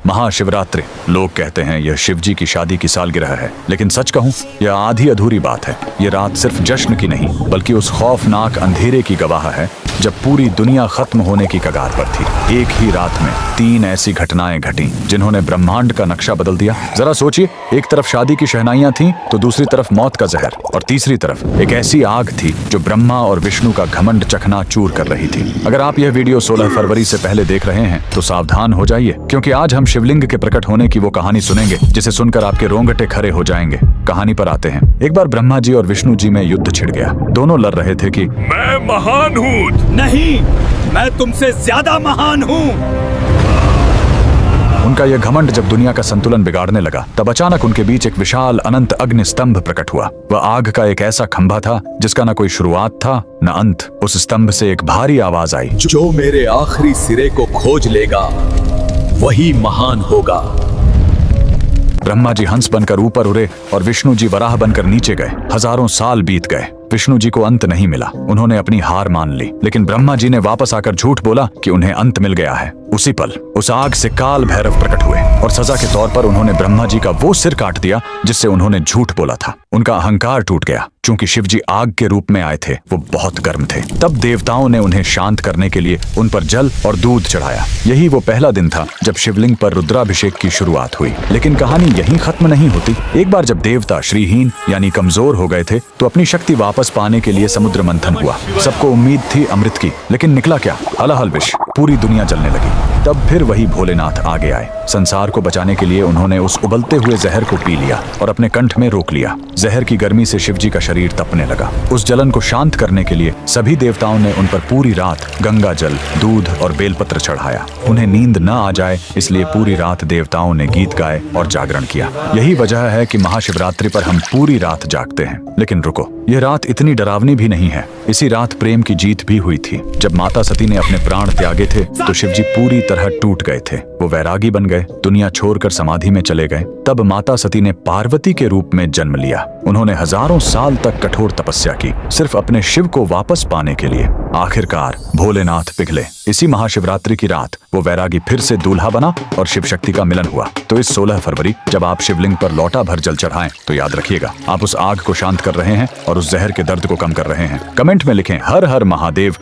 महाशिवरात्रि। लोग कहते हैं यह शिवजी की शादी की सालगिरह है, लेकिन सच कहूं यह आधी अधूरी बात है। ये रात सिर्फ जश्न की नहीं बल्कि उस खौफनाक अंधेरे की गवाह है जब पूरी दुनिया खत्म होने की कगार पर थी। एक ही रात में 3 ऐसी घटनाएं घटी जिन्होंने ब्रह्मांड का नक्शा बदल दिया। जरा सोचिए, एक तरफ शादी की शहनाइयां थीं, तो दूसरी तरफ मौत का जहर, और तीसरी तरफ एक ऐसी आग थी जो ब्रह्मा और विष्णु का घमंड चकनाचूर कर रही थी। अगर आप यह वीडियो 16 फरवरी से पहले देख रहे हैं तो सावधान हो जाइए, क्योंकि आज हम शिवलिंग के प्रकट होने की वो कहानी सुनेंगे जिसे सुनकर आपके रोंगटे खड़े हो जाएंगे। कहानी पर आते हैं। एक बार ब्रह्मा जी और विष्णु जी में युद्ध छिड़ गया। दोनों लड़ रहे थे कि मैं महान हूँ। नहीं, मैं तुमसे ज्यादा महान हूँ। उनका यह घमंड जब दुनिया का संतुलन बिगाड़ने लगा, तब अचानक उनके बीच एक विशाल अनंत अग्नि स्तंभ प्रकट हुआ। वह आग का एक ऐसा खंभा था जिसका न कोई शुरुआत था न अंत। उस स्तंभ से एक भारी आवाज आई, जो मेरे आखिरी सिरे को खोज लेगा वही महान होगा। ब्रह्मा जी हंस बनकर ऊपर उड़े और विष्णु जी वराह बनकर नीचे गए। हजारों साल बीत गए, विष्णु जी को अंत नहीं मिला। उन्होंने अपनी हार मान ली, लेकिन ब्रह्मा जी ने वापस आकर झूठ बोला कि उन्हें अंत मिल गया है। उसी पल उस आग से काल भैरव प्रकट हुए और सजा के तौर पर उन्होंने ब्रह्मा जी का वो सिर काट दिया जिससे उन्होंने झूठ बोला था। उनका अहंकार टूट गया। चूंकि शिवजी आग के रूप में आए थे, वो बहुत गर्म थे। तब देवताओं ने उन्हें शांत करने के लिए उन पर जल और दूध चढ़ाया। यही वो पहला दिन था जब शिवलिंग पर रुद्राभिषेक की शुरुआत हुई। लेकिन कहानी यहीं खत्म नहीं होती। एक बार जब देवता श्रीहीन यानी कमजोर हो गए थे, तो अपनी शक्ति वापस पाने के लिए समुद्र मंथन हुआ। सबको उम्मीद थी अमृत की, लेकिन निकला क्या? हलाहल विष। पूरी दुनिया जलने लगी। तब फिर वही भोलेनाथ आगे आए। संसार को बचाने के लिए उन्होंने उस उबलते हुए जहर को पी लिया और अपने कंठ में रोक लिया। जहर की गर्मी से शिवजी का शरीर तपने लगा। उस जलन को शांत करने के लिए सभी देवताओं ने उन पर पूरी रात गंगा जल, दूध और बेलपत्र चढ़ाया। उन्हें नींद न आ जाए, इसलिए पूरी रात देवताओं ने गीत गाए और जागरण किया। यही वजह है कि महाशिवरात्रि पर हम पूरी रात जागते हैं। लेकिन रुको, यह रात इतनी डरावनी भी नहीं है। इसी रात प्रेम की जीत भी हुई थी। जब माता सती ने अपने प्राण त्यागे थे, तो शिवजी पूरी तरह टूट गए थे। वो वैरागी बन गए, दुनिया छोड़कर समाधि में चले गए। तब माता सती ने पार्वती के रूप में जन्म लिया। उन्होंने हजारों साल तक कठोर तपस्या की, सिर्फ अपने शिव को वापस पाने के लिए। आखिरकार भोलेनाथ पिघले। इसी महाशिवरात्रि की रात वो वैरागी फिर से दूल्हा बना और शिव शक्ति का मिलन हुआ। तो इस 16 फरवरी जब आप शिवलिंग पर लौटा भर जल चढ़ाएं, तो याद रखिएगा, आप उस आग को शांत कर रहे हैं और उस जहर के दर्द को कम कर रहे हैं। कमेंट में लिखें हर हर महादेव।